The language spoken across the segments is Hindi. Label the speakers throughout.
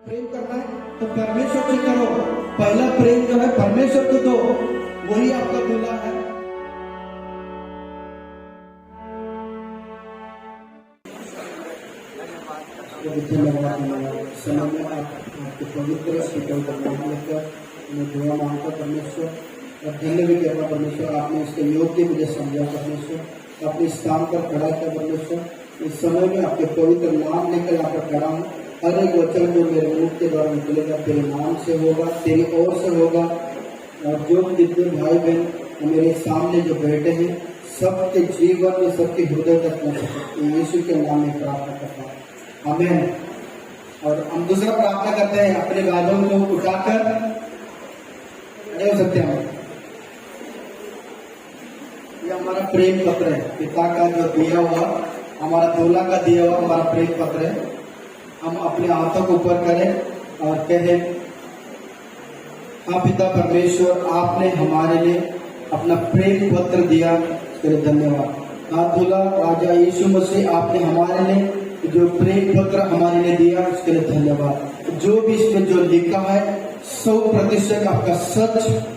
Speaker 1: प्रेम करना है तो परमेश्वर से करो। पहला प्रेम जो है परमेश्वर को दो, वही आपका दूल्हा है। समय में आपके पवित्र स्वीकार करना लेकर मैं दुआ मांगता परमेश्वर और धन्य भी कहता परमेश्वर, आपने इसके योग्य मुझे समझा परमेश्वर, अपने स्थान पर खड़ा किया परमेश्वर। इस समय में आपके पवित्र नाम लेकर यहाँ पर खड़ा हूँ। हर एक वचन जो मेरे मुख के द्वारा निकलेगा तेरे नाम से होगा, तेरी ओर से होगा। और जो जितने भाई बहन मेरे सामने जो बैठे हैं, सबके जीवन में, सबके हृदय तक पहुंच सके, यीशु के नाम में प्रार्थना करता हूँ, आमीन। और हम दूसरा प्रार्थना करते हैं, अपने बालों को उठाकर खड़े हो सकते हैं। ये हमारा प्रेम पत्र है, पिता का जो दिया हुआ, हमारा दूल्हा का दिया हुआ हमारा प्रेम पत्र है। हम अपने हाथों को ऊपर करें और कहें, हाँ पिता परमेश्वर, आपने हमारे लिए अपना प्रेम पत्र दिया, इसके लिए धन्यवाद। हाँ दूल्हा राजा यीशु मसीह, आपने हमारे लिए जो प्रेम पत्र हमारे लिए दिया, उसके लिए धन्यवाद। जो भी इसमें जो लिखा है 100% आपका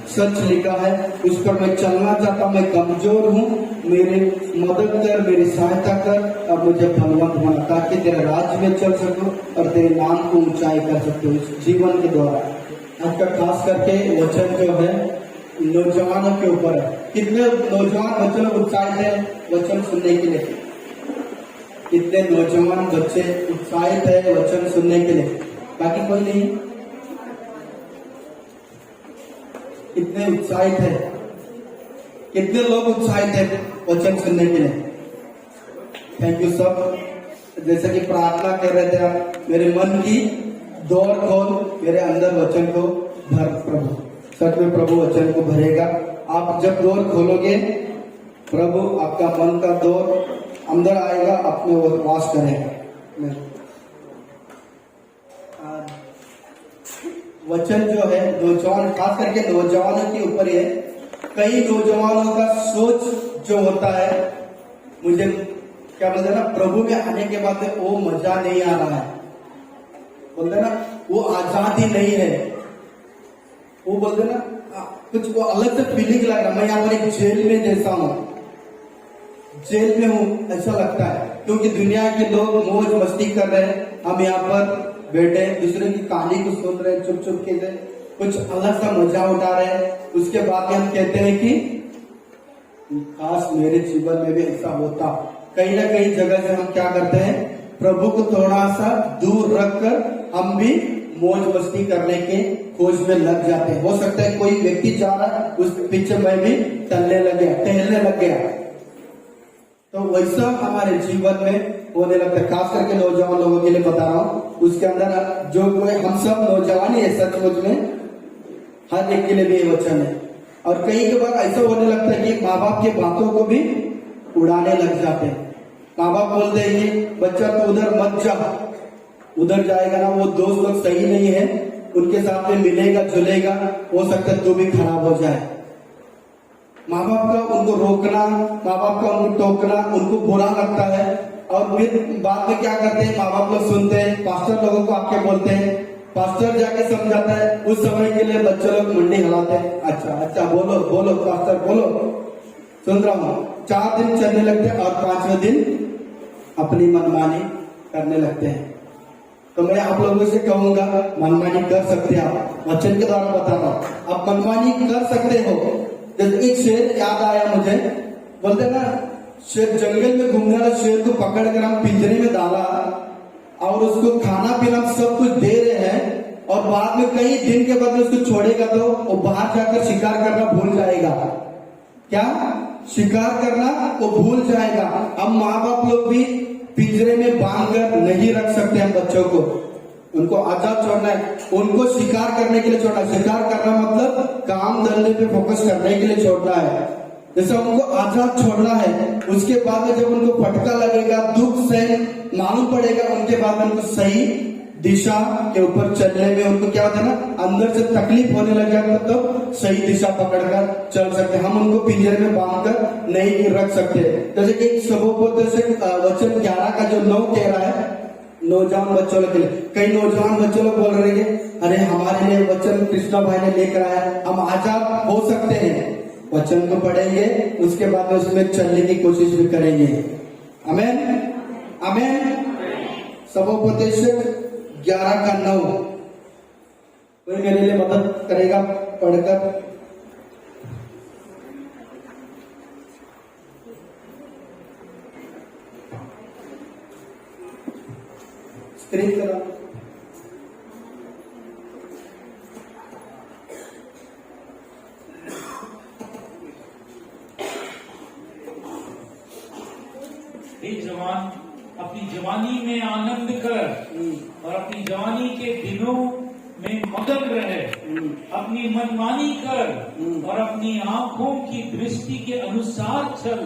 Speaker 1: सच लिखा है, उस पर मैं चलना चाहता हूँ। मैं कमजोर हूँ, मेरी मदद कर, मेरी सहायता कर और मुझे बलवंत बना, ताकि तेरे राज्य में चल सकूं और तेरे नाम को ऊंचाई कर सकूं इस जीवन के द्वारा। आपका खास करके वचन जो है नौजवानों के ऊपर है। कितने नौजवान बच्चे उत्साहित है वचन सुनने के लिए? कितने नौजवान बच्चे उत्साहित है वचन सुनने के लिए? बाकी कोई नहीं? कितने उत्साहित है? कितने लोग उत्साहित है वचन सुनने के लिए? थैंक यू सब। जैसे कि प्रार्थना कर रहे थे आप, मेरे मन की दौड़ खोल, मेरे अंदर वचन को भर प्रभु। सच में प्रभु वचन को भरेगा। आप जब दौड़ खोलोगे, प्रभु आपका मन का दौड़ अंदर आएगा, अपने वास करेगा। वचन जो है नौजवान, खास करके नौजवानों के ऊपर है। कई नौजवानों का सोच जो होता है, मुझे क्या बोलते ना, प्रभु में आने के बाद वो मजा नहीं आ रहा है, बोलते ना वो आजादी नहीं है, वो बोलते ना कुछ वो अलग से फीलिंग लग रहा है। मैं यहाँ पर एक जेल में जैसा हूँ, जेल में हूँ ऐसा लगता है, क्योंकि दुनिया के लोग मौज मस्ती कर रहे हैं, हम यहाँ पर बैठे दूसरे की कहानी को सुन रहे हैं, चुप चुप के कुछ अलग सा मजा उठा रहे हैं। उसके बाद हम कहते हैं कि काश मेरे जीवन में भी ऐसा होता। कहीं ना कहीं जगह से हम क्या करते हैं, प्रभु को थोड़ा सा दूर रखकर हम भी मौज मस्ती करने के खोज में लग जाते हैं। हो सकता है कोई व्यक्ति जा रहा है, उस पीछे मैं भी टहलने लग गया। तो वैसा हमारे जीवन में होने लगता है, खास करके नौजवान लोगों के लिए बता रहा हूँ। उसके अंदर जो कोई, हम सब नौजवान ही है सचमुच में, हर एक के लिए भी ये वचन है। और कई के बाद ऐसा होने लगता है कि माँ बाप की बातों को भी उड़ाने लग जाते हैं। माँ बाप बोलते हैं कि बच्चा तो उधर मत जा, उधर जाएगा ना वो दोस्त लोग सही नहीं है, उनके साथ में मिलेगा जुलेगा, हो सकता है तू भी खराब हो जाए। माँ बाप का उनको रोकना, माँ बाप का उनको टोकना उनको बुरा लगता है। और फिर बाद में क्या करते हैं, माँ बाप लोग सुनते हैं, पास्टर लोगों को आके बोलते हैं, पास्टर जाके समझाता है। उस समय के लिए बच्चे लोग मुंडी हिलाते हैं, अच्छा बोलो बोलो पास्टर बोलो, सुन रहा हूँ। 4 दिन चलने लगते हैं और 5वें दिन अपनी मनमानी करने लगते हैं। तो मैं आप लोगों से कहूंगा, मनमानी कर सकते हैं आप, वचन के द्वारा बता रहा हूँ, आप मनमानी कर सकते हो। जैसे एक शेर याद आया मुझे, बोलते ना शेर जंगल में घूमने वाला शेर को पकड़कर हम पिंजरे में डाला और उसको खाना पीना सब कुछ दे रहे हैं, और बाद में कई दिन के बाद उसको छोड़ेगा तो वो बाहर जाकर शिकार करना भूल जाएगा। क्या शिकार करना वो भूल जाएगा। हम माँ बाप लोग भी पिंजरे में बांध कर नहीं रख सकते हम बच्चों को, उनको आजाद छोड़ना है, उनको शिकार करने के लिए छोड़ना है। शिकार करना मतलब काम धंधे पे फोकस करने के लिए छोड़ना है। जैसे उनको आजाद छोड़ना है, उसके बाद में जब उनको फटका लगेगा, दुख से मालूम पड़ेगा, उनके बाद में उनको सही दिशा के ऊपर चलने में उनको क्या होता है ना, अंदर से तकलीफ होने लग जाता, तो सही दिशा पकड़कर चल सकते। हम उनको पिंजरे में बांधकर नहीं रख सकते। जैसे कि सबोपदेशक वचन 11 का जो 9 कह रहा है, नौजवान बच्चों के लिए कई नौजवान बच्चों लोग बोल रहे हैं अरे हमारे लिए वचन कृष्णा भाई ने लेकर आया, हम आजाद हो सकते हैं। वचन को पढ़ेंगे, उसके बाद में उसमें चलने की कोशिश भी करेंगे। आमेन आमेन। सबोपदेशक 11:9 कोई मेरे लिए मदद करेगा पढ़कर? स्क्रीन करा।
Speaker 2: हे जवान, अपनी जवानी में आनंद कर और अपनी जवानी के दिनों में मगन रहे। अपनी मनमानी कर और अपनी आंखों की दृष्टि के अनुसार चल,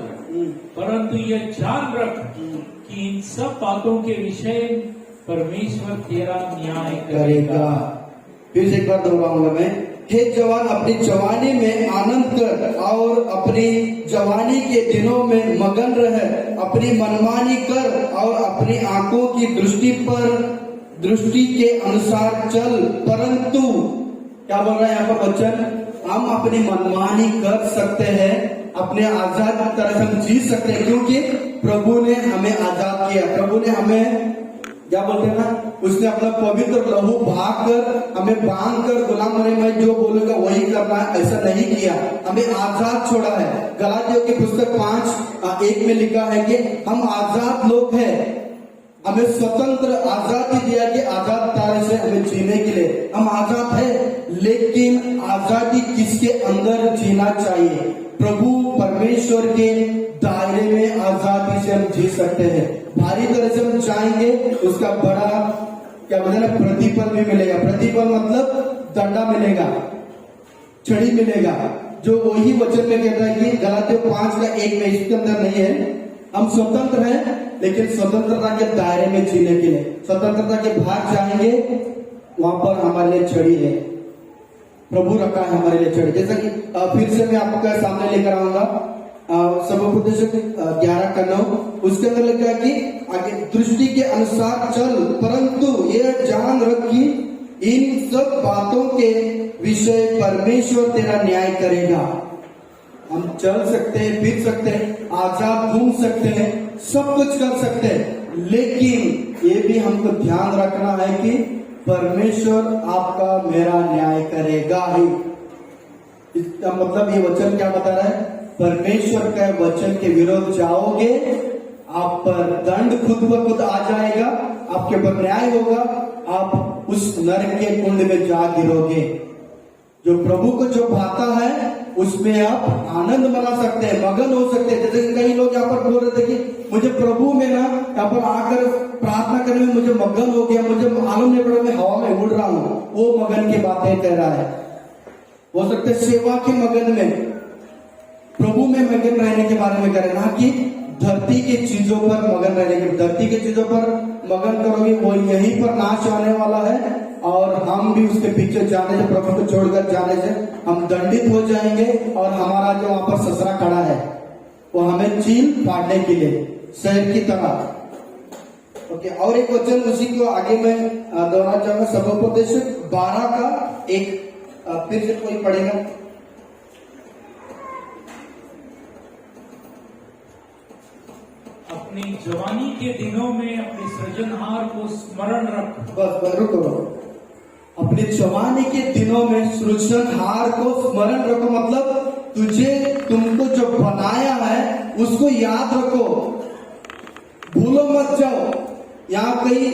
Speaker 2: परंतु यह जान रख कि इन सब बातों के विषय परमेश्वर तेरा न्याय करेगा।
Speaker 1: फिर से एक बार दोहराऊंगा मैं। हे जवान, अपनी जवानी में आनंद कर और अपनी जवानी के दिनों में मगन रहे। अपनी मनमानी कर और अपनी आंखों की दृष्टि के अनुसार चल, परंतु क्या बोल रहा है यहाँ पर वचन? हम अपनी मनमानी कर सकते हैं, अपने आजाद तरह हम जी सकते हैं, क्योंकि प्रभु ने हमें आजाद किया। प्रभु ने हमें क्या बोलते हैं ना, उसने अपना पवित्र लहू भाग कर हमें बांध कर गुलाम बने, मैं जो बोलूंगा वही करना है, ऐसा नहीं किया, हमें आजाद छोड़ा है। गलातियों की पुस्तक 5:1 में लिखा है कि हम आजाद लोग हैं, हमें स्वतंत्र आजादी दिया कि आजाद तरह से हमें जीने के लिए हम आजाद है। लेकिन आजादी किसके अंदर जीना चाहिए? प्रभु परमेश्वर के दायरे में आजादी से हम जी सकते हैं। भारी तरह से हम चाहेंगे, उसका बड़ा क्या बोलते हैं, प्रतिफल भी मिलेगा। प्रतिफल मतलब दंडा मिलेगा, छड़ी मिलेगा, जो वही वचन में कहता है कि गलातियों 5:1 में, इसके अंदर नहीं है। हम स्वतंत्र हैं, लेकिन स्वतंत्रता के दायरे में जीने के लिए, स्वतंत्रता के भाग जाएंगे, वहां पर हमारे लिए छड़ी है, प्रभु रखा है हमारे लिए छड़ी। जैसा कि फिर से मैं आपके सामने लेकर आऊंगा सबोपदेशक 11:9, उसके अंदर लिखा है कि आगे दृष्टि के अनुसार चल, परंतु यह जान रख कि इन सब बातों के विषय परमेश्वर तेरा न्याय करेगा। हम चल सकते हैं, फिर सकते हैं, आजाद घूम सकते हैं, सब कुछ कर सकते हैं, लेकिन ये भी हमको ध्यान रखना है कि परमेश्वर आपका मेरा न्याय करेगा ही। इसका मतलब ये वचन क्या बता रहा है? परमेश्वर के वचन के विरोध जाओगे, आप पर दंड खुद ब खुद आ जाएगा, आपके ऊपर न्याय होगा, आप उस नरक के कुंड में जा गिरोगे। जो प्रभु को जो भाता है उसमें आप आनंद मना सकते हैं, मगन हो सकते हैं। जैसे कि कई लोग यहाँ पर बोल रहे थे कि मुझे प्रभु में ना यहाँ पर आकर प्रार्थना करने में मुझे मगन हो गया, मुझे मालूम नहीं पड़ा, मैं हवा में उड़ रहा हूँ। वो मगन की बातें कह रहा है। हो सकते सेवा के मगन में, प्रभु में मगन रहने के बारे में कह रहे, ना कि धरती की चीजों पर मगन रहने के। धरती की चीजों पर मगन करोगे, वो यहीं पर नाश आने वाला है, और हम भी उसके पीछे जाने से, प्रभु को छोड़कर जाने से हम दंडित हो जाएंगे, और हमारा जो वहां पर ससरा खड़ा है वो हमें चील फाड़ने के लिए, शहर की तरह। ओके, और एक वचन उसी को आगे मैं दोहराना चाहूंगा, सबोपदेशक 12:1 फिर से कोई पढ़ेगा?
Speaker 2: अपनी जवानी के दिनों में अपने सृजनहार को स्मरण रख।
Speaker 1: बस रुको, अपने जवानी के दिनों में सृजनहार को स्मरण रखो, मतलब तुमको जो बनाया है उसको याद रखो, भूलो मत जाओ। यहाँ कई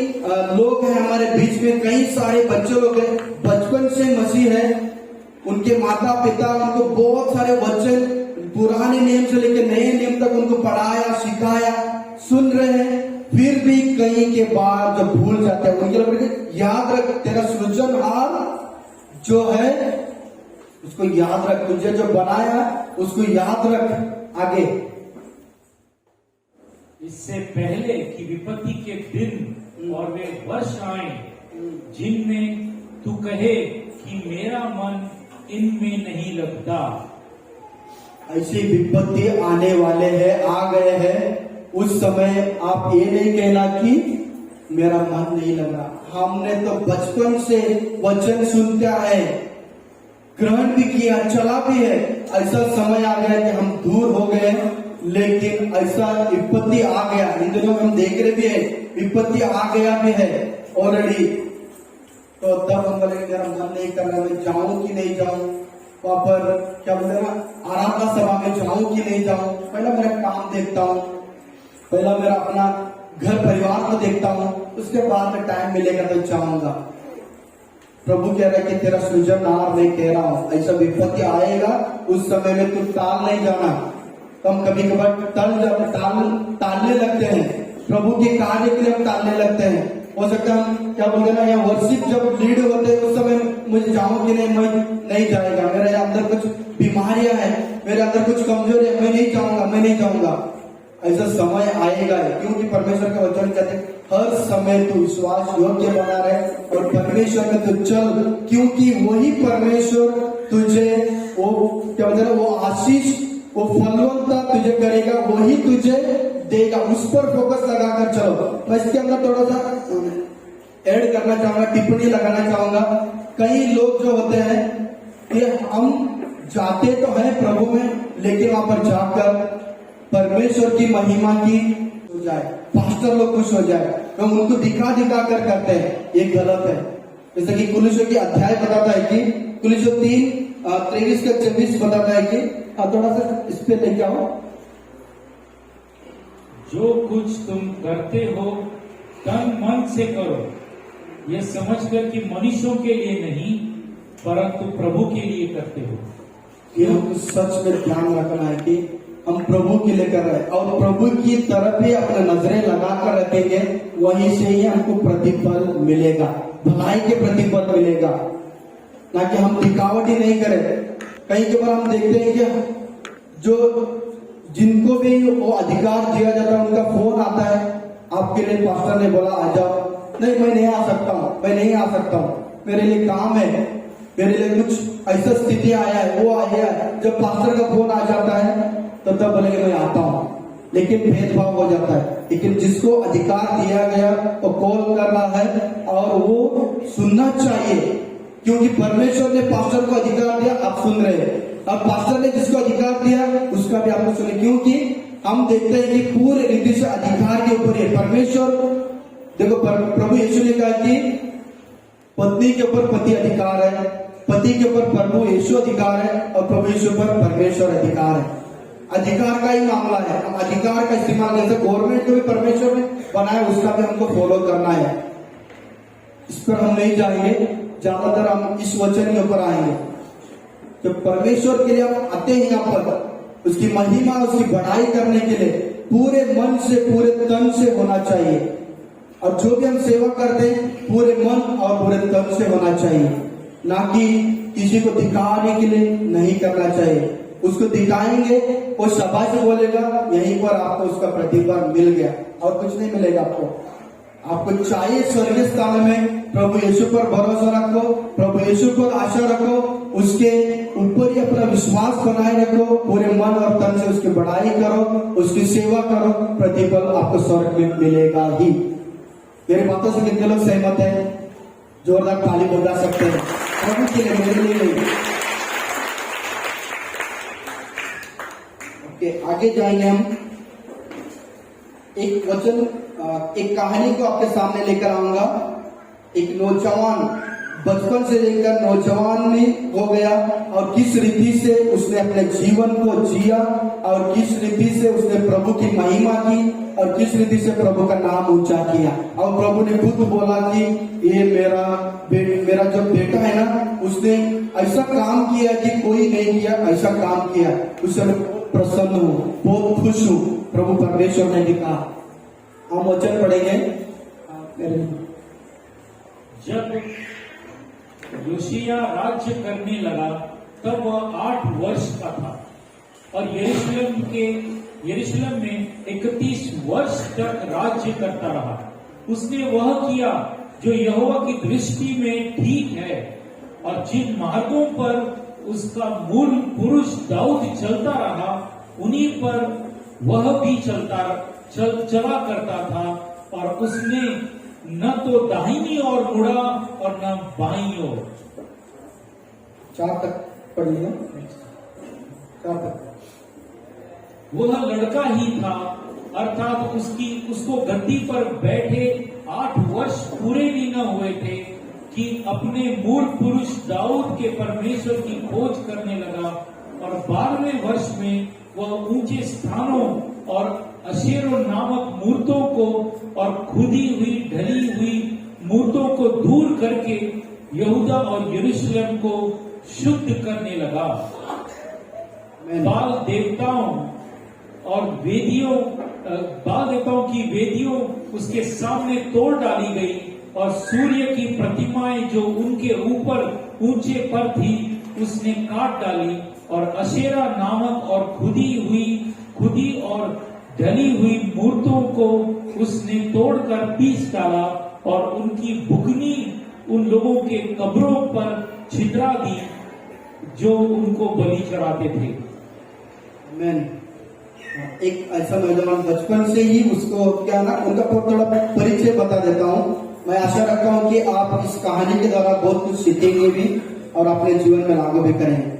Speaker 1: लोग हैं हमारे बीच में, कई सारे बच्चे लोग हैं, बचपन से मसीह है, उनके माता पिता उनको बहुत सारे वचन पुराने नियम से लेकर नए नियम तक उनको पढ़ाया, सिखाया, सुन रहे हैं, फिर भी कई के बाद जब भूल जाते हैं, उनके लिए याद रख, तेरा सृजनहार जो है उसको याद रख, तुझे जो बनाया उसको याद रख। आगे,
Speaker 2: इससे पहले कि विपत्ति के दिन और वे वर्ष आए जिनमें तू कहे कि मेरा मन इनमें नहीं लगता।
Speaker 1: ऐसी विपत्ति आने वाले हैं, आ गए हैं। उस समय आप ये नहीं कहना कि मेरा मन नहीं लग रहा। हमने तो बचपन से वचन सुनते आए, ग्रहण भी किया, चला भी है। ऐसा समय आ गया कि हम दूर हो गए, लेकिन ऐसा विपत्ति आ गया, इन दिनों में हम देख रहे भी है, विपत्ति आ गया भी है ऑलरेडी। तो तब हम बोले मेरा मन नहीं कर रहा, मैं जाऊं कि नहीं जाऊं, वहां पर क्या बोलते ना, आराधना सभा में जाऊं कि नहीं जाऊं। पहला मेरा काम देखता हूं, पहला मेरा अपना घर परिवार को देखता हूं, उसके बाद में टाइम मिलेगा तो जाऊंगा। प्रभु कह रहा है कि तेरा सृजनहार मैं कह रहा हूं, ऐसा विपत्ति आएगा, उस समय में तू टाल नहीं जाना। तो हम कभी कभार टालने लगते हैं, प्रभु के कार्य के लिए हम टालने लगते हैं। हो सकता है हम क्या बोलते ना, या वर्शिप जब लीड होते हैं उस समय मुझे जाऊं कि नहीं, मैं नहीं जाएगा, मेरे अंदर कुछ बीमारियां हैं, मेरे अंदर कुछ कमजोरी है, मैं नहीं जाऊंगा। ऐसा समय आएगा, क्योंकि परमेश्वर का वचन कहते हैं हर समय तू विश्वास योग्य बना रहे और परमेश्वर में तू चल, क्योंकि वही परमेश्वर तुझे वो क्या बोलते ना, वो आशीष, वो फलवत्ता तुझे करेगा, वही तुझे देगा। उस पर फोकस लगाकर चलो। मैं इसके अंदर थोड़ा सा ऐड करना चाहूंगा, टिप्पणी लगाना चाहूंगा। कई लोग जो होते हैं कि हम जाते तो हैं प्रभु में, लेकिन वहां पर जाकर परमेश्वर की महिमा की हो जाए, पास्टर लोग खुश हो जाए, तो उनको दिखा कर करते हैं, ये गलत है। जैसे कि कुलिस्सियों की अध्याय बताता है कि कुलिस्सियों 3:23-24 बताता है कि थोड़ा सा इस पे लेके आओ।
Speaker 2: जो कुछ तुम करते हो तन मन से करो, ये समझकर कि मनुष्यों के लिए नहीं परंतु प्रभु के लिए करते हो।
Speaker 1: ये हमको सच में ध्यान रखना है कि हम प्रभु के लिए कर रहे हैं और प्रभु की तरफ ही अपने नजरें लगाकर रखेंगे, वहीं से ही हमको प्रतिफल मिलेगा, भलाई के प्रतिफल मिलेगा, ना कि हम दिखावटी नहीं करें। कई बार हम देखते हैं कि जो जिनको भी वो अधिकार दिया जाता है उनका फोन आता है, आपके लिए पास्टर ने बोला आ जाओ। नहीं, मैं नहीं आ सकता हूँ, मेरे लिए काम है, मेरे लिए कुछ ऐसा स्थिति आया है, वो आया है। जब पास्टर का फोन आ जाता है तो तब बोलेंगे मैं आता हूँ, लेकिन भेदभाव हो जाता है। लेकिन जिसको अधिकार दिया गया वो कॉल कर रहा है और वो सुनना चाहिए, क्योंकि परमेश्वर ने पास्टर को अधिकार दिया, आप सुन रहे हैं, और पास्टर ने जिसको अधिकार दिया उसका भी आपको सुने, क्योंकि हम देखते हैं कि पूरे रीति से अधिकार के ऊपर है परमेश्वर। देखो प्रभु यीशु ने कहा कि पत्नी के ऊपर पति अधिकार है, पति के ऊपर प्रभु यीशु अधिकार है और प्रभु यीशु पर परमेश्वर अधिकार है। अधिकार का ही मामला है, हम अधिकार का इस्तेमाल, जैसे गवर्नमेंट को भी परमेश्वर ने बनाया उसका भी हमको फॉलो करना है। इस पर हम नहीं जाएंगे, ज्यादातर हम इस वचन के ऊपर आएंगे। जब परमेश्वर के लिए आप आते हैं यहाँ पर, उसकी महिमा, उसकी बढ़ाई करने के लिए पूरे मन से, पूरे तन से होना चाहिए। और जो भी हम सेवा करते हैं पूरे मन और पूरे तन से होना चाहिए, ना कि किसी को दिखाने के लिए नहीं करना चाहिए। उसको दिखाएंगे, वो शाबाश बोलेगा, यहीं पर आपको उसका प्रतिफल मिल गया और कुछ नहीं मिलेगा आपको चाहिए स्वर्गीय स्थान में प्रभु यीशु पर भरोसा रखो, प्रभु यीशु पर आशा रखो, उसके ऊपर ही अपना विश्वास बनाए रखो, पूरे मन और तन से उसकी बढ़ाई करो, उसकी सेवा करो, प्रतिफल आपको स्वर्ग में मिलेगा ही। मेरी बातों से कितने लोग सहमत हैं? जोरदार ताली बजा सकते हैं प्रभु के लिए, मेरे लिए नहीं। ओके, आगे जाएंगे हम। एक वचन, एक कहानी को आपके सामने लेकर आऊंगा। एक नौजवान बचपन से लेकर नौजवान में हो गया और किस रीति से उसने अपने जीवन को जिया और किस रीति से उसने प्रभु की महिमा की और किस रीति से प्रभु का नाम ऊंचा किया। और प्रभु ने खुद बोला कि ये मेरा जो बेटा है ना, उसने ऐसा काम किया कि कोई नहीं किया, ऐसा काम किया, उससे मैं प्रसन्न हूँ, बहुत खुश हूँ। प्रभु परमेश्वर ने लिखा, हम वचन पढ़ेंगे।
Speaker 2: जब योशिया राज्य करने लगा तब वह 8 वर्ष का था और यरूशलेम में 31 वर्ष तक राज्य करता रहा। उसने वह किया जो यहोवा की दृष्टि में ठीक है और जिन मार्गों पर उसका मूल पुरुष दाऊद चलता रहा उन्हीं पर वह भी चला करता था। और उसने न तो दाहिनी ओर मुड़ा और न बाईं ओर।
Speaker 1: 4 तक पढ़ लिया, 4 तक।
Speaker 2: वह लड़का ही था, अर्थात उसको गद्दी पर बैठे 8 वर्ष पूरे भी न हुए थे कि अपने मूल पुरुष दाऊद के परमेश्वर की खोज करने लगा, और 12वें वर्ष में वह ऊंचे स्थानों और अशेरों नामक मूर्तों को और खुदी हुई ढली हुई मूर्तों को दूर करके यहूदा और यरूशलेम को शुद्ध करने लगा। बाल देवताओं की वेदियों उसके सामने तोड़ डाली गई, और सूर्य की प्रतिमाएं जो उनके ऊपर ऊंचे पर थी उसने काट डाली, और अशेरा नामक और खुदी और ढली हुई मूर्तों को उसने तोड़कर पीस डाला, और उनकी बुकनी उन लोगों के कब्रों पर छितरा दी जो उनको बलि चढ़ाते थे।
Speaker 1: आमीन। एक ऐसा नौजवान बचपन से ही उसको क्या ना, उनका थोड़ा परिचय बता देता हूँ। मैं आशा रखता हूँ कि आप इस कहानी के द्वारा बहुत कुछ सीखेंगे भी और अपने जीवन में लागू भी करेंगे।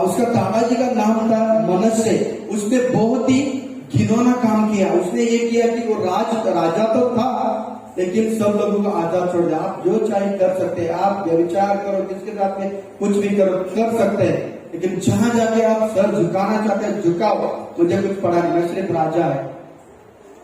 Speaker 1: उसका दादाजी का नाम था मनश्शे। उसने बहुत ही घिनौना काम किया। उसने ये किया कि वो राजा तो था, लेकिन सब लोगों को आजाद छोड़ दिया। आप जो चाहे कर सकते हैं, आप व्यभिचार करो, किसके साथ में कुछ भी करो, कर सकते हैं, लेकिन जहां जाके आप सर झुकाना चाहते हैं झुकाओ, मुझे कुछ पड़ा नहीं, मैं सिर्फ राजा है।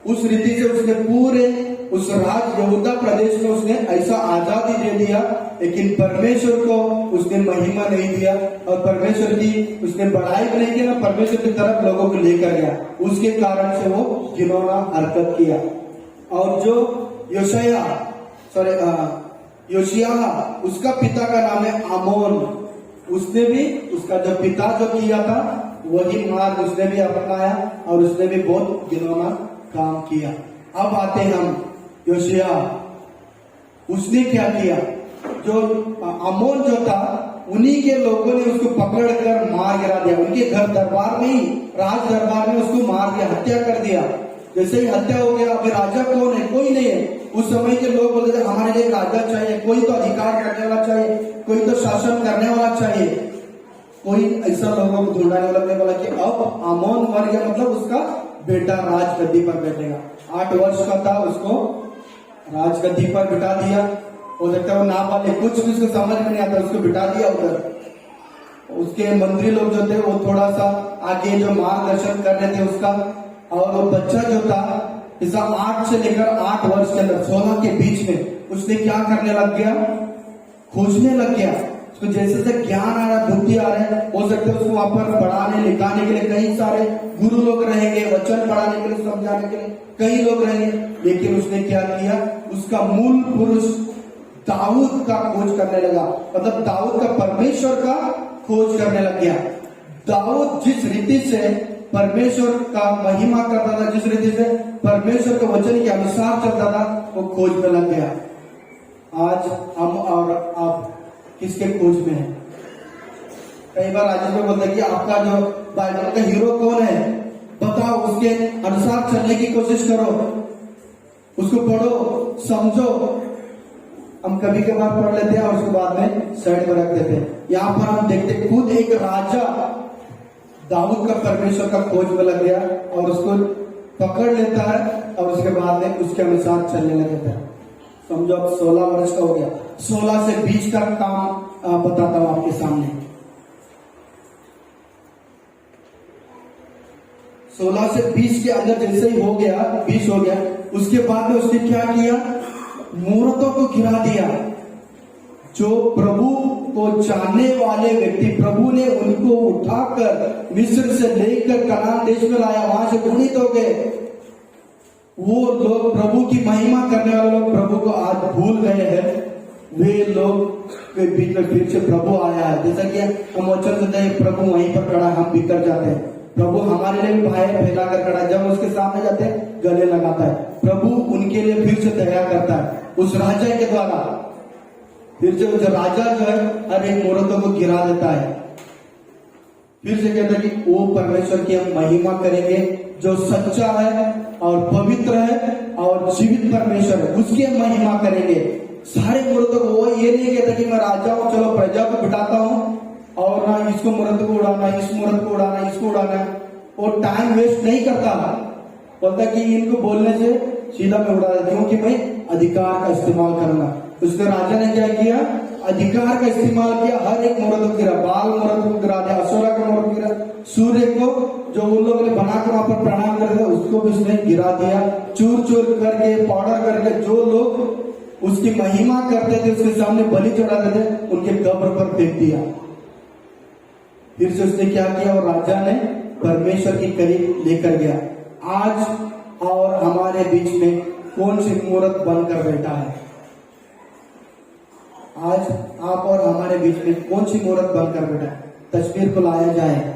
Speaker 1: उस रीति से उसने पूरे उस राज यहूदा प्रदेश में उसने ऐसा आजादी दे दिया, लेकिन परमेश्वर को उसने महिमा नहीं दिया, और परमेश्वर की उसने बड़ाई भी नहीं किया, परमेश्वर की तरफ लोगों को लेकर गया। उसके कारण से वो घिनौना हरकत किया। और जो योशियाह उसका पिता का नाम है आमोन। उसने भी उसका जो पिता जो किया था वही मार्ग उसने भी अपनाया, और उसने भी बहुत घिनौना काम किया। अब आते हम योशियाह। उसने क्या किया, जो आमोन जो था उन्हीं के लोगों ने उसको पकड़कर मार गिरा दिया। उनके घर दरबार में ही, राज दरबार में उसको मार दिया, हत्या कर दिया। जैसे ही हत्या हो गया, अभी राजा कौन है? कोई नहीं है। उस समय के लोग बोलते थे हमारे लिए राजा चाहिए, कोई तो अधिकार करने वाला चाहिए, कोई तो शासन करने वाला चाहिए। कोई ऐसा लोगों को ढूंढने वाला ने बोला कि अब आमोन मर गया, मतलब उसका बेटा राजगद्दी पर बैठेगा। 8 वर्ष का था, उसको राजगद्दी पर बिठा दिया। हो सकता है वो नाबालिग, कुछ भी उसको समझ में नहीं आता, उसको बिठा दिया उधर। उसके मंत्री लोग जो थे वो थोड़ा सा आगे जो मार्गदर्शन कर रहे थे उसका। और वो बच्चा जो था इसा 8 से लेकर 8 वर्ष के अंदर 16 के बीच में उसने क्या करने लग गया, खोजने लग गया। उसको जैसे से ज्ञान आ रहा, बुद्धि आ रहा है, हो सकता है उसको वहां पर पढ़ाने लिखाने के लिए कई सारे गुरु लोग रहेंगे, वचन पढ़ाने के लिए, समझाने के लिए कई लोग रहेंगे। लेकिन उसने क्या किया, उसका मूल पुरुष दाऊद का खोज करने लगा, मतलब दाऊद का परमेश्वर का खोज करने लग गया। दाऊद जिस रीति से परमेश्वर का महिमा करता था, जिस रीति से परमेश्वर के वचन के अनुसार चलता था, वो खोज में लग गया। आज हम और आप किसके खोज में है? कई बार आज में बोलते हैं कि आपका जो बाइबल का हीरो कौन है, बताओ, उसके अनुसार चलने की कोशिश करो, उसको पढ़ो, समझो। हम कभी कभार पढ़ लेते हैं और उसके बाद में साइड पर रख देते हैं। यहाँ पर हम देखते खुद एक राजा दाऊद का परमेश्वर का खोज में लग गया और उसको पकड़ लेता है, और उसके बाद में उसके अनुसार चलने लगता है। समझो अब 16 वर्ष का हो गया। 16 से 20 का काम बताता हूं आपके सामने। 16 से 20 के अंदर जैसे ही हो गया, 20 हो गया, उसके बाद में उसने क्या किया, मूर्तों को गिरा दिया। जो प्रभु को जानने वाले व्यक्ति, प्रभु ने उनको उठाकर मिस्र से लेकर कनान देश में लाया, वहां से गुणित हो गए। वो लोग, प्रभु की महिमा करने वाले लोग प्रभु को आज भूल गए हैं। वे लोग के बीच में फिर से प्रभु आया है। जैसा कि हम वचन सुनते हैं, प्रभु वहीं पर खड़ा, हम बिखर जाते हैं। प्रभु हमारे लिए भी भाई फैलाकर खड़ा है, जब उसके सामने जाते हैं गले लगाता है। प्रभु उनके लिए फिर से दया करता है उस राजा के द्वारा। फिर से उस राजा जो है हर एक मूर्तों को गिरा देता है। फिर से कहता है कि वो परमेश्वर की हम महिमा करेंगे जो सच्चा है और पवित्र है और जीवित परमेश्वर है, उसकी हम महिमा करेंगे। सारे मूर्तों को, वो ये नहीं कहता कि मैं राजा हूं, चलो प्रजा को बिठाता हूं और ना इसको मूर्त को उड़ाना, इस मूर्त को उड़ाना, इसको उड़ाना, वो टाइम वेस्ट नहीं करता। बोलता कि इनको बोलने से सीधा मैं उड़ा देती हूँ कि मैं अधिकार का इस्तेमाल करना। उसके राजा ने क्या किया, अधिकार का इस्तेमाल किया, हर एक मूर्त को गिरा, बाल मूर्त को गिरा दिया, अशोरा का मूर्त गिरा, सूर्य को जो उन लोगों ने बनाकर वहां पर प्रणाम कर दिया उसको भी उसने गिरा दिया, चूर चूर करके, पाउडर करके। जो लोग उसकी महिमा करते थे, उसके सामने बलि चढ़ाते थे, उनके कब्र पर फेंक दिया। फिर से उसने क्या किया, और राजा ने परमेश्वर के करीब लेकर गया। आज और हमारे बीच में कौन सी मूर्त बनकर बैठा है? आज आप और हमारे बीच में कौन सी मूर्त बनकर बैठा है? तस्वीर को लाया जाए।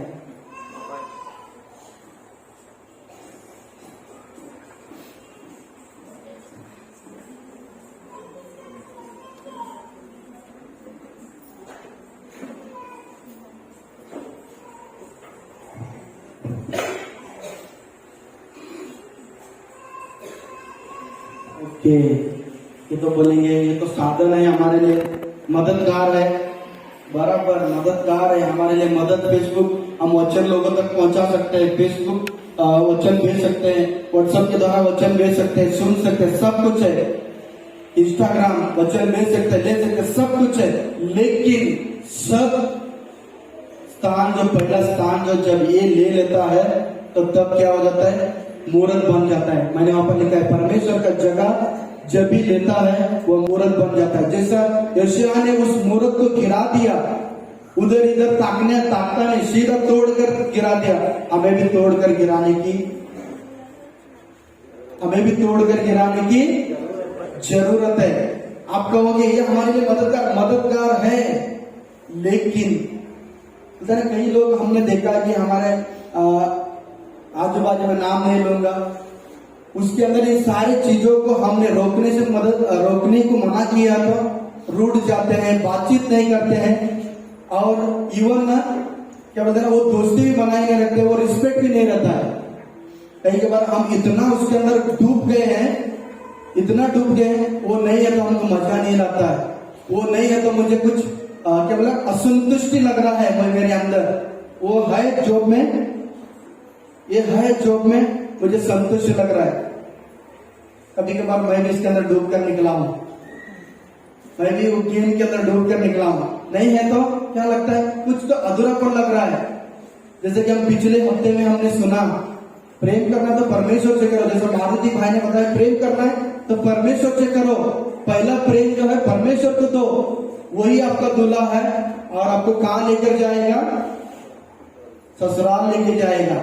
Speaker 1: ओके, ये तो बोलेंगे ये तो साधन है हमारे लिए, मददगार है, बराबर मददगार है हमारे लिए। मदद फेसबुक, हम वचन लोगों तक पहुंचा सकते हैं, फेसबुक वचन भेज सकते हैं, व्हाट्सएप के द्वारा वचन भेज सकते हैं, सुन सकते हैं, सब कुछ है। इंस्टाग्राम वचन भेज सकते हैं, ले सकते हैं, सब कुछ है। लेकिन सब स्थान, जो पहला स्थान जो जब ये ले लेता है तो तब क्या हो जाता है, मूर्त बन जाता है। मैंने वहां पर लिखा है, परमेश्वर का जगह जब भी लेता है वो मूर्त बन जाता है। जैसा यशायाह ने उस मूर्त को गिरा दिया, उधर इधर ताकता नहीं, सीधा तोड़कर गिरा दिया। हमें भी तोड़कर गिराने की जरूरत है। आप कहोगे ये हमारे लिए मददगार है, लेकिन कई लोग हमने देखा कि हमारे आजू बाजू में, नाम नहीं लूंगा, उसके अंदर ये सारी चीजों को हमने रोकने को मना किया तो रूठ जाते हैं, बातचीत नहीं करते हैं, और इवन ना क्या बोलते हैं, वो दोस्ती भी बनाए नहीं रखते, वो रिस्पेक्ट भी नहीं रहता है। कई बार हम इतना उसके अंदर डूब गए हैं, वो नहीं है तो हमको मजा नहीं लगता है, वो नहीं है तो मुझे कुछ क्या बोला, असंतुष्टि लग रहा है मेरे अंदर। वो है जॉब में, ये है जॉब में, मुझे संतुष्ट लग रहा है। कभी कभार मैं भी इसके अंदर डूब कर निकला हूं, मैं भी वो गेम के अंदर डूब कर निकला हूं। नहीं है तो क्या लगता है, कुछ तो अधूरापन लग रहा है। जैसे कि हम पिछले हफ्ते में हमने सुना, प्रेम करना तो परमेश्वर से करो। जैसे मारुति भाई ने बताया, प्रेम करना है तो परमेश्वर से करो। पहला प्रेम जो है परमेश्वर को दो, वही आपका दूल्हा है, और आपको कहां लेकर जाएगा, ससुराल लेके जाएगा,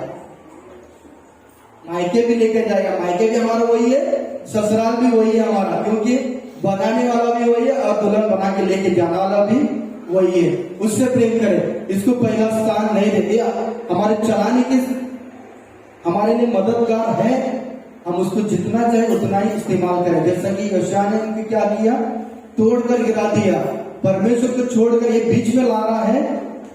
Speaker 1: मायके भी लेकर जाएगा। मायके भी हमारा वही है, ससुराल भी वही है हमारा, क्योंकि बनाने वाला भी वही है और दुल्हन बना के लेके जाने वाला भी वही है। उससे प्रेम करें, इसको पहला स्थान नहीं देते। हमारे चलाने के हमारे लिए मददगार है, हम उसको जितना चाहे उतना ही इस्तेमाल करें। जैसा कि यशायाह ने उनकी क्या किया, तोड़कर गिरा दिया। परमेश्वर को छोड़कर ये बीच में ला रहा है,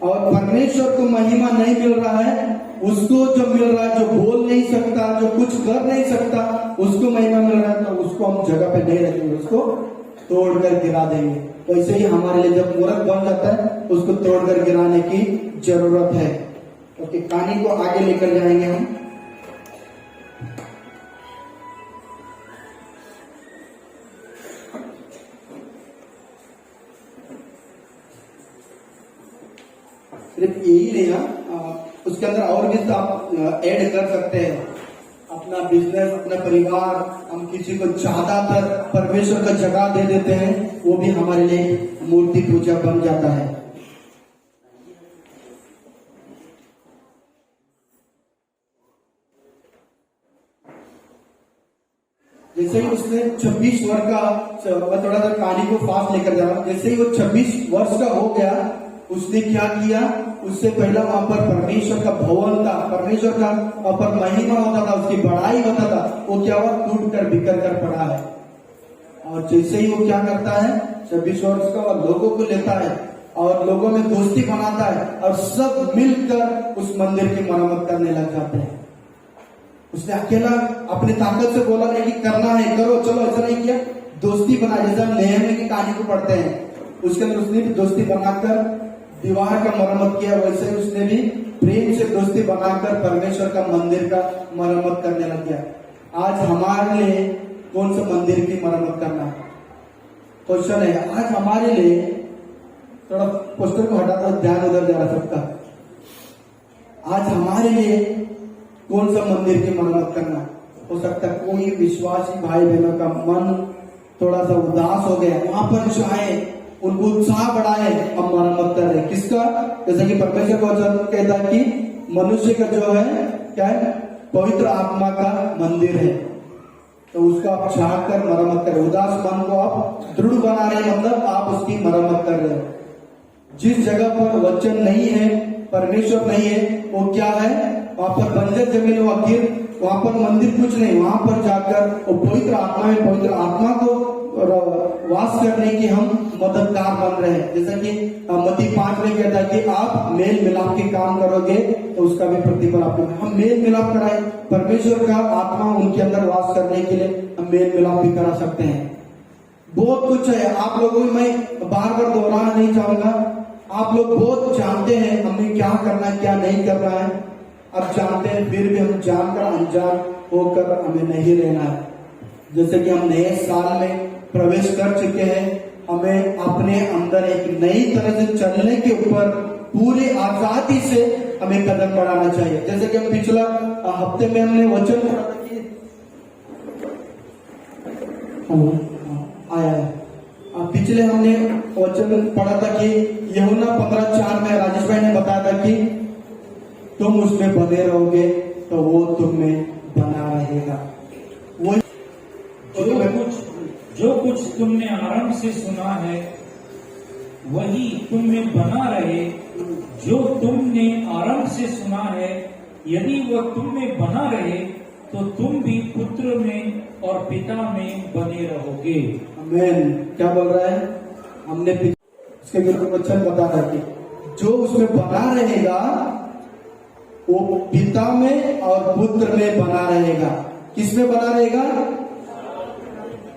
Speaker 1: और परमेश्वर को महिमा नहीं मिल रहा है, उसको जो मिल रहा है, जो बोल नहीं सकता, जो कुछ कर नहीं सकता, उसको महिमा मिल रहा है, तो उसको हम जगह पे नहीं रखेंगे, उसको तोड़कर गिरा देंगे। वैसे ही हमारे लिए जब मूर्त बन जाता है, उसको तोड़कर गिराने की जरूरत है। क्योंकि कहानी को आगे लेकर जाएंगे हम। सिर्फ यही नहीं, उसके अंदर और भी आप ऐड कर सकते हैं। अपना बिजनेस, अपना परिवार, हम किसी को ज्यादातर परमेश्वर का जगह दे देते हैं, वो भी हमारे लिए मूर्ति पूजा बन जाता है। जैसे ही उसने 26 वर्ष का, मैं थोड़ा सा कहानी को फास्ट लेकर जा रहा हूं, जैसे ही वो 26 वर्ष का हो गया, उसने क्या किया, उससे पहला वहां पर परमेश्वर का भवन था, परमेश्वर का वहां पर महिमा होता था, उसकी बड़ाई होता था, वो क्या हुआ, टूट कर बिखर कर पड़ा है। और जैसे ही वो क्या करता है, 26 वर्ष का, और लोगों को लेता है और लोगों में दोस्ती बनाता है, और सब मिलकर उस मंदिर की मरम्मत करने लग जाते हैं। उसने अकेला अपने ताकत से बोला नहीं कि करना है करो, चलो, ऐसा नहीं किया। दोस्ती बना, जैसे हम नेहमी की कहानी को पढ़ते हैं, उसके अंदर उसने भी दोस्ती बनाकर दीवार का मरम्मत किया, वैसे ही उसने भी प्रेम से दोस्ती बनाकर परमेश्वर का मंदिर का मरम्मत करने लग गया। आज हमारे लिए कौन सा मंदिर की मरम्मत करना है? क्वेश्चन है। आज हमारे लिए, थोड़ा पोस्टर को हटा दो, ध्यान उधर जा रहा सबका। आज हमारे लिए कौन सा मंदिर की मरम्मत करना? हो सकता है कोई विश्वासी भाई बहनों का मन थोड़ा सा उदास हो गया, वहां पर जाए, उनको उत्साह बढ़ाए, हम मरम्मत कर रहे। किसका? जैसे कि परमेश्वर का वचन कहता है कि मनुष्य का जो है क्या है, पवित्र आत्मा का मंदिर है, तो उसको आप चाह कर मरम्मत करें। उदास मन को आप दृढ़ बना रहे, मतलब आप उसकी मरम्मत कर रहे हो। जिस जगह पर वचन नहीं है, परमेश्वर नहीं है, वो क्या है? वहां पर बंजर जमीन हो, आखिर वहां पर मंदिर कुछ नहीं। वहां पर जाकर वो पवित्र आत्मा है, पवित्र आत्मा को वास करने की हम मददगार बन रहे हैं। जैसा कि मत्ती 5 में कहता है कि आप मेल मिलाप के काम करोगे तो उसका भी प्रतिफल आपको। हम मेल मिलाप कराए, परमेश्वर का आत्मा उनके अंदर वास करने के लिए हम मेल मिलाप भी करा सकते हैं। बहुत कुछ है, आप लोगों को मैं बार बार दोहराना नहीं चाहूंगा। आप लोग बहुत जानते हैं हमें क्या करना है, क्या नहीं करना है। अब जानते हैं, फिर भी हम जानकर अनजान होकर हमें नहीं रहना है। जैसे कि हम नए साल में प्रवेश कर चुके हैं, हमें अपने अंदर एक नई तरह से चलने के ऊपर पूरी आजादी से हमें कदम बढ़ाना चाहिए। जैसे कि हम पिछला हफ्ते में हमने वचन पढ़ा था कि आया है, पिछले हमने वचन पढ़ा था कि यूहन्ना 15:4 में राजेश भाई ने बताया था कि तुम उसमें बने रहोगे तो वो तुम में बना रहेगा। वो
Speaker 2: जो कुछ तुमने आरंभ से सुना है वही तुम में बना रहे। जो तुमने आरंभ से सुना है यदि वह तुम में बना रहे तो तुम भी पुत्र में और पिता में बने रहोगे।
Speaker 1: आमीन। क्या बोल रहा है? हमने इसके विरुद्ध वचन बता था कि जो उसमें बना रहेगा वो पिता में और पुत्र में बना रहेगा। किसमें बना रहेगा?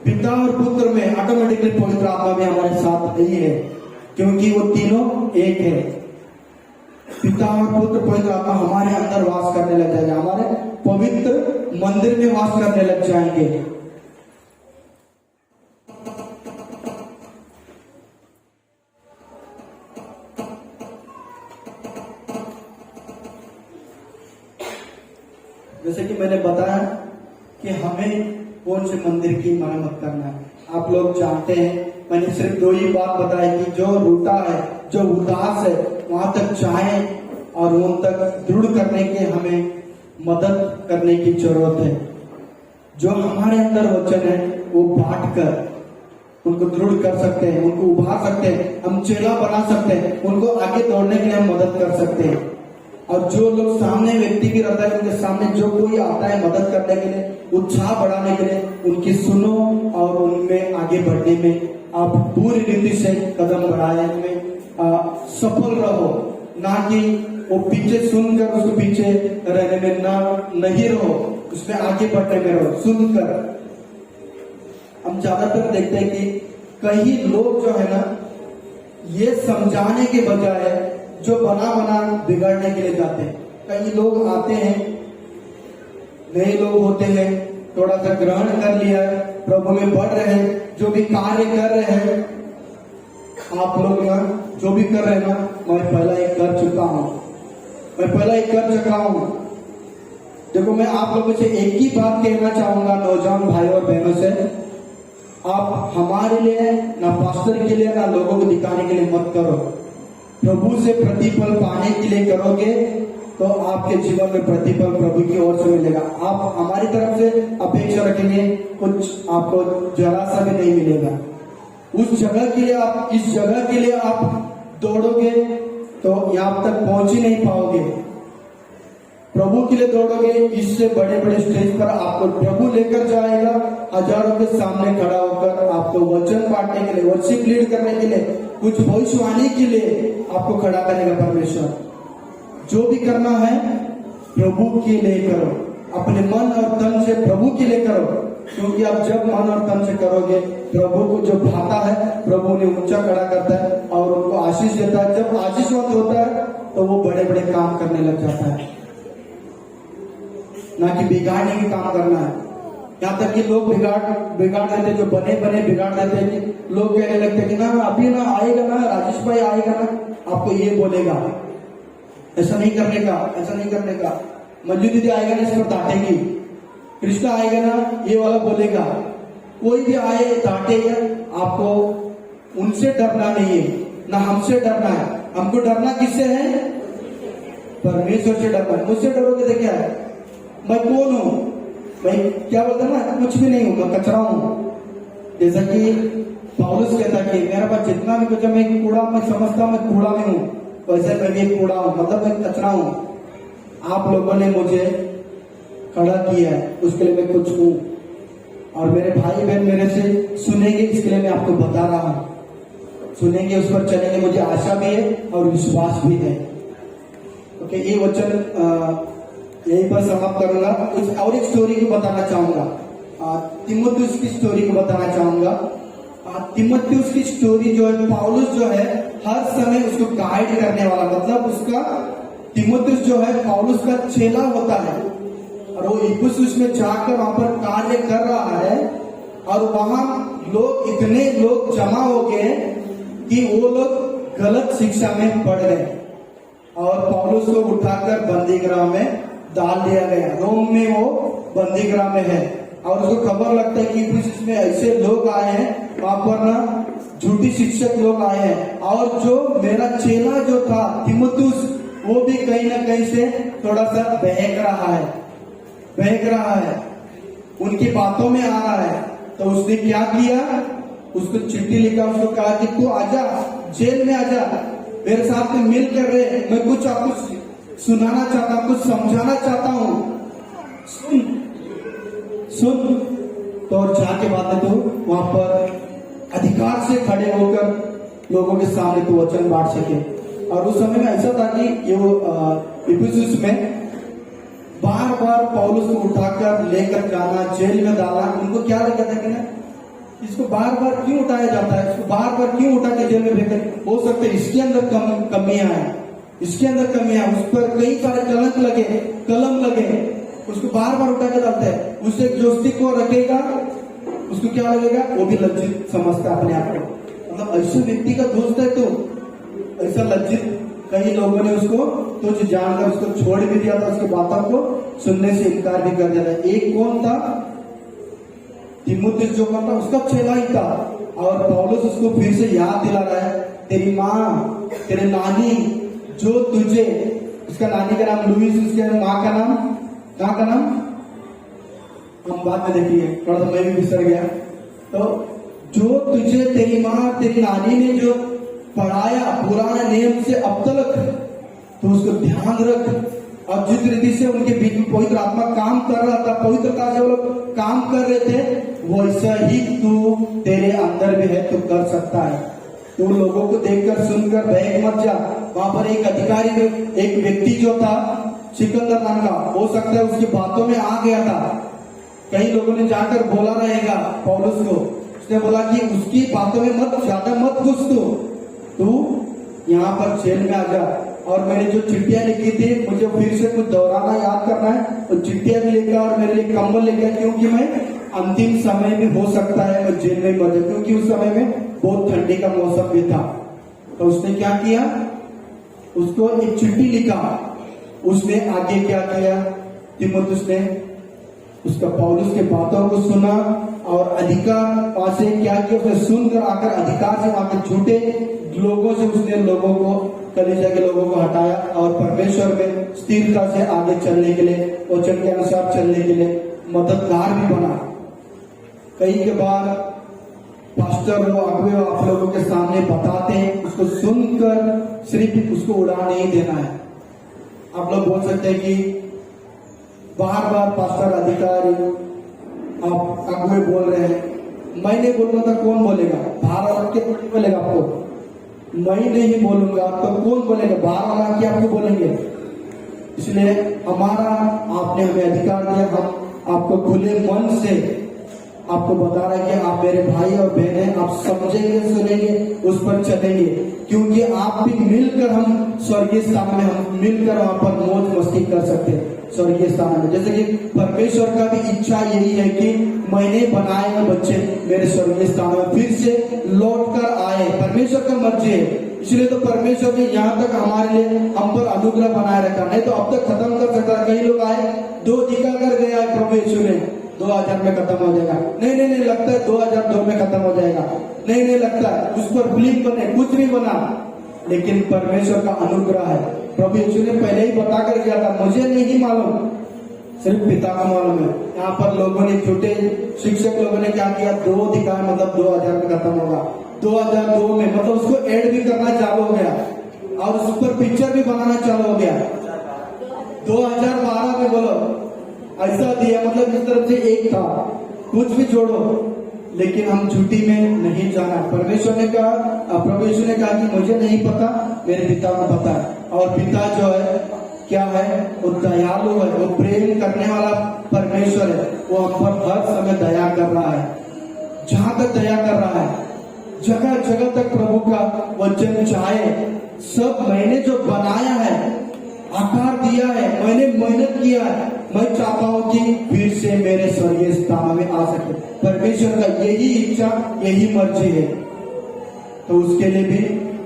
Speaker 1: पिता और पुत्र में। ऑटोमेटिकली पवित्र आत्मा भी हमारे साथ नहीं है, क्योंकि वो तीनों एक है। पिता और पुत्र पवित्र आत्मा हमारे अंदर वास करने लग जाएगा, हमारे पवित्र मंदिर में वास करने लग जाएंगे। जैसे कि मैंने बताया कि हमें कौन से मंदिर की मरम्मत करना है। आप लोग जानते हैं, मैंने सिर्फ 2 ही बात बताई कि जो रूठा है, जो उदास है, वहां तक जाए और उन तक दृढ़ करने के हमें मदद करने की जरूरत है। जो हमारे अंदर वचन है वो बांट कर उनको दृढ़ कर सकते हैं, उनको उभार सकते हैं, हम चेला बना सकते हैं, उनको आगे दौड़ने के लिए हम मदद कर सकते हैं। और जो लोग सामने व्यक्ति भी रहता है, उनके सामने जो कोई आता है मदद करने के लिए, उत्साह बढ़ाने के लिए, उनकी सुनो और उनमें आगे बढ़ने में आप पूरी रीति से कदम बढ़ाने में सफल रहो, ना कि वो पीछे सुनकर उसको पीछे रहने में ना नहीं रहो, उसमें आगे बढ़ने में रहो। सुनकर हम ज्यादातर देखते हैं कि कई लोग जो है ना, ये समझाने के बजाय जो बना बना बिगाड़ने के लिए जाते हैं। कई लोग आते हैं, नए लोग होते हैं, थोड़ा सा ग्रहण कर लिया है, प्रभु में बढ़ रहे हैं, जो भी कार्य कर रहे हैं, आप लोग ना जो भी कर रहे हैं ना, मैं पहला एक कर चुका हूं। देखो, मैं आप लोगों से एक ही बात कहना चाहूंगा, नौजवान भाई और बहनों से, आप हमारे लिए ना पास्टर के लिए ना लोगों को दिखाने के लिए मत करो। प्रभु से प्रतिफल पाने के लिए करोगे तो आपके जीवन में प्रतिफल प्रभु की ओर से मिलेगा। आप हमारी तरफ से अपेक्षा रखेंगे, कुछ आपको जरा सा भी नहीं मिलेगा। उस जगह के लिए आप, इस जगह के लिए आप दौड़ोगे तो यहाँ तक पहुंच ही नहीं पाओगे। प्रभु के लिए दौड़ोगे, इससे बड़े बड़े स्टेज पर आपको प्रभु लेकर जाएगा, हजारों के सामने खड़ा होकर आपको वचन बांटने के लिए, वर्शिप लीड करने के लिए, कुछ भविष्यवाणी के लिए आपको खड़ा करेगा परमेश्वर। जो भी करना है प्रभु के लिए करो, अपने मन और तन से प्रभु के लिए करो, क्योंकि आप जब मन और तन से करोगे प्रभु को जो भाता है प्रभु उन्हें ऊंचा खड़ा करता है और उनको आशीष देता है। जब आशीषवंत होता है तो वो बड़े बड़े काम करने लग जाता है, ना कि बिगाड़ने के काम करना है। यहाँ तक कि लोग बिगाड़ देते, जो बने बने बिगाड़ देते हैं कि लोग कहने लगते हैं कि ना अभी ना आएगा ना राजेश भाई आएगा ना आपको ये बोलेगा, ऐसा नहीं करने का, ऐसा नहीं करने का। मंजू दीदी आएगा ना इस पर डांटेगी, कृष्णा आएगा ना ये वाला बोलेगा। कोई भी आए डांटे, आपको उनसे डरना नहीं है, ना हमसे डरना है। हमको डरना किससे है? परमेश्वर से डरना। मुझसे डरोगे तो क्या है? मैं कौन हूं? मैं क्या बोलता ना, कुछ भी नहीं हूं, मैं कचरा हूं। जैसा कि पौलुस कहता कि मेरे पास जितना भी कुछ है, मैं कूड़ा, मैं समझता मैं कूड़ा में हूं, वैसे मैं भी एक कूड़ा हूं, मतलब मैं कचरा हूं। आप लोगों ने मुझे खड़ा किया है, उसके लिए मैं कुछ हूं। और मेरे भाई बहन मेरे से सुनेंगे, इसके लिए मैं आपको बता रहा हूं। सुनेंगे, उस पर चलेंगे, मुझे आशा भी है और विश्वास भी है। ओके, ये वचन यहीं पर समाप्त करूंगा। कुछ और एक स्टोरी को बताना चाहूंगा, तिमुथियुस की स्टोरी को बताना चाहूंगा। तिमुथियुस की स्टोरी जो है, पौलुस जो है हर समय उसको गाइड करने वाला, मतलब उसका तिमुथियुस जो है पौलुस का चेला होता है और वो इफिसुस में जाकर वहां पर कार्य कर रहा है। और वहां लोग, इतने लोग जमा हो गए कि वो लोग गलत शिक्षा में पड़ गए और पौलुस को उठाकर बंदीगृह में डाल दिया गया। रोम में वो बंदीगृह में है और उसको खबर लगता है कि इफिसुस में ऐसे लोग आए हैं, वहां पर ना झूठी शिक्षक लोग आए हैं। और जो मेरा चेला जो था तिमुथियुस, वो भी कहीं ना कहीं से थोड़ा सा बहक रहा है, उनकी बातों में आ रहा है। तो उसने क्या किया, उसको चिट्ठी लिखा, उसको कहा कि तू आजा, जेल में आजा, मेरे साथ में मिल कर रहे, मैं कुछ आपको सुनाना चाहता हूं, कुछ समझाना चाहता हूं, सुन। तो और जाके बाद में तो वहां पर अधिकार से खड़े होकर लोगों के सामने तो वचन बांट सके। और उस समय में ऐसा था कि ये वो इफिसुस में बार बार पौलुस को उठाकर लेकर जाना, जेल में डालना। उनको क्या लगा था कि ना इसको बार बार क्यों उठाया जाता है, इसको बार बार क्यों उठा के जेल में भेजते, हो सकता है इसके अंदर कमियां हैं, इसके अंदर कमियां, उस पर कई सारे कलंक लगे, कलम लगे, उसको बार बार उठा के डालते हैं। उससे दोस्ती को रखेगा, उसको क्या लगेगा, वो भी लज्जित समझता है अपने आप को, मतलब ऐसे व्यक्ति का दोस्त है तो ऐसा लज्जित। कई लोगों ने उसको तो जानकर उसको छोड़ भी दिया था, उसकी बातों को सुनने से इनकार भी कर दिया था। एक कौन था, तिमुथियुस जो था उसका चेला ही था। और पौलुस उसको फिर से याद दिला रहा है, तेरी माँ, तेरे नानी जो तुझे, उसका नानी का नाम लुइस, उसके माँ का नाम हम बाद में देखिए, थोड़ा सा मैं भी बिसर गया। तो जो तुझे तेरी माँ तेरी नानी ने जो पढ़ाया पुराने नियम से अब तक, तो उसको ध्यान रख। और जिस रीति से उनके बीच में पवित्र आत्मा काम कर रहा था, पवित्रता से वो लोग काम कर रहे थे, वैसा ही तू तेरे अंदर भी है, तू कर सकता है। तू लोगों को देखकर सुनकर बहक मत जा। वहां पर एक अधिकारी, एक व्यक्ति जो था सिकंदर नाम का, हो सकता है उसकी बातों में आ गया था। कई लोगों ने जाकर बोला रहेगा पौलुस को, उसने बोला कि उसकी बातों में ज्यादा मत घुस, तू यहाँ पर जेल में आ जा। और मैंने जो चिट्ठियां लिखी थी, मुझे फिर से कुछ दोहराना याद करना है, तो चिट्ठियां भी लेकर और मेरे लिए कंबल लेकर, क्योंकि मैं अंतिम समय में हो सकता है मैं जेल में मर जाऊं, क्योंकि उस समय में बहुत ठंडी का मौसम भी था। तो उसने क्या किया, उसको एक चिट्ठी लिखा। उसने आगे क्या किया, तिमुथियुस ने उसका पौलुस के बातों को सुना और अधिकार वहां से क्या किया, उसने सुनकर आकर अधिकार से वहां के झूठे लोगों से उसने लोगों को, कलीसिया के लोगों को हटाया और परमेश्वर में स्थिरता से आगे चलने के लिए, वचन के अनुसार चलने के लिए मददगार भी बना। कई के बाद पास्टर वो अगुवे आप लोगों के सामने बताते हैं, उसको सुनकर सिर्फ उसको उड़ा नहीं देना है। आप लोग बोल सकते हैं कि बार बार पास्टर, अधिकारी, आप अगुवे बोल रहे हैं, मैं नहीं बोलूंगा तो कौन बोलेगा, बाहर वाला के बोलेगा आपको, मैं नहीं बोलूंगा तो कौन बोलेगा, बाहर वाला के आपको बोलेंगे। इसलिए हमारा आपने हमें अधिकार दिया, हम आपको खुले मन से आपको बता रहे कि आप मेरे भाई और बहन हैं, आप समझेंगे, सुनेंगे, उस पर चलेंगे, क्योंकि आप भी मिलकर हम स्वर्गीय स्थान में हम मिलकर वहां पर मौज मस्ती कर सकते हैं स्वर्गीय स्थान में। जैसे कि परमेश्वर का भी इच्छा यही है कि मैंने बनाए हुए बच्चे मेरे स्वर्गीय स्थान में फिर से लौट कर आए। परमेश्वर का मर्जी है, इसलिए तो परमेश्वर ने यहाँ तक हमारे लिए हम पर अनुग्रह बनाए रखा, नहीं तो अब तक खत्म कर सकता। कई लोग आए, 2 निकल कर गया है प्रभु यीशु ने, 2000 में खत्म हो जाएगा। नहीं लगता है 2002 में खत्म हो जाएगा, नहीं लगता है, उस पर फिल्म बने, कुछ नहीं बना, लेकिन परमेश्वर का अनुग्रह है। प्रभु यीशु ने पहले ही बता कर गया था, मुझे नहीं मालूम, सिर्फ पिता को मालूम है। यहाँ पर लोगों ने, झूठे शिक्षक लोगों ने क्या किया, 2 दिखाया मतलब 2000 में खत्म होगा, 2002 में मतलब उसको ऐड भी करना चालू हो गया और उस पर पिक्चर भी बनाना चालू हो गया। 2012 में बोलो ऐसा दिया, मतलब इस तरफ से एक था, कुछ भी जोड़ो, लेकिन हम झूठी में नहीं जाना। परमेश्वर ने कहा, प्रभु यीशु ने कहा कि मुझे नहीं पता, मेरे पिता को पता है। और पिता जो है क्या है, वो दयालु है, वो प्रेम करने वाला परमेश्वर है, वो हम पर हर समय दया कर रहा है। जहां तक दया कर रहा है, जगह जगह तक प्रभु का वचन चाहे, सब मैंने जो बनाया है, आकार दिया है, मैंने मेहनत किया है, मैं चाहता हूं कि फिर से मेरे स्वर्गीय स्थान में आ सके। परमेश्वर का यही इच्छा, यही मर्जी है। तो उसके लिए भी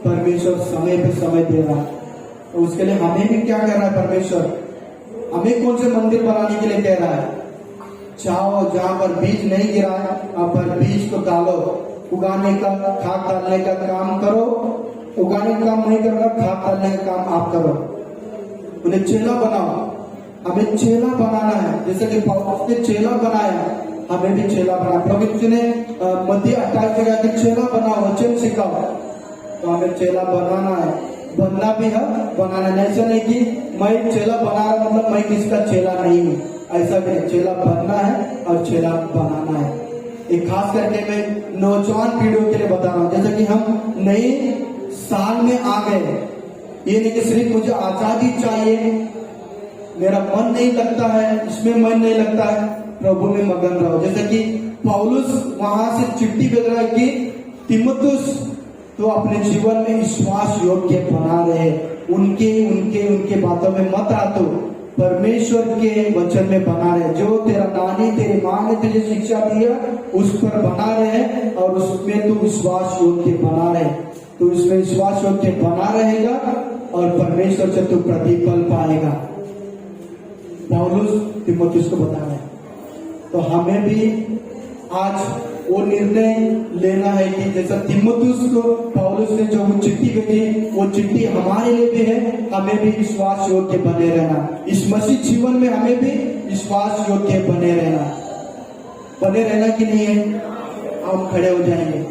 Speaker 1: परमेश्वर समय पे समय दे रहा है। तो उसके लिए हमें भी क्या कर रहा है परमेश्वर, हमें कौन से मंदिर बनाने के लिए कह रहा है, जाओ जहां पर बीज नहीं गिरा है वहां पर बीज को डालो, उगाने का, खाद डालने का काम करो। उगाने का काम नहीं करना, खाद डालने का काम आप करो, उन्हें चेला बनाओ। हमें चेला बनाना है, जैसे कि पौलुस ने चेला बनाया, हमें भी चेला बना। प्रभु यीशु ने मत्ती 28 जगह कि चेला बनाओ, वचन सिखाओ। तो हमें चेला बनाना है, बनना भी है, बनाना है। ऐसा नहीं कि मैं चेला बना रहा मतलब मैं किसका चेला नहीं हूँ, ऐसा भी नहीं। चेला बनना है और चेला बनाना है। एक खास करके मैं नौजवान पीढ़ियों के लिए बता रहा हूँ, जैसे कि हम नए साल में आ गए, ये नहीं कि सिर्फ मुझे आजादी चाहिए, मेरा मन नहीं लगता है, इसमें मन नहीं लगता है, प्रभु में मगन रहो। जैसे कि पौलुस वहां से चिट्ठी भेज रहा है कि तीमुथियुस तो अपने जीवन में विश्वास योग्य बना रहे, उनके बातों में मत आ, तो परमेश्वर के वचन में बना रहे। जो तेरा नानी तेरी माँ ने तुझे शिक्षा दिया उस पर बना रहे और उसमें तू विश्वास योग्य बना रहे। तो उसमें विश्वास योग्य बना रहेगा और परमेश्वर से तू प्रतिफल पाएगा। पौलुस तीमुथियुस को बता रहे हैं। तो हमें भी आज वो निर्णय लेना है कि जैसा तीमुथियुस को पौलुस ने जो चिट्ठी भेजी, वो चिट्ठी हमारे लिए भी है, हमें भी विश्वास योग्य बने रहना। इस मसीह जीवन में हमें भी विश्वास योग्य बने रहना कि नहीं है। हम खड़े हो जाएंगे।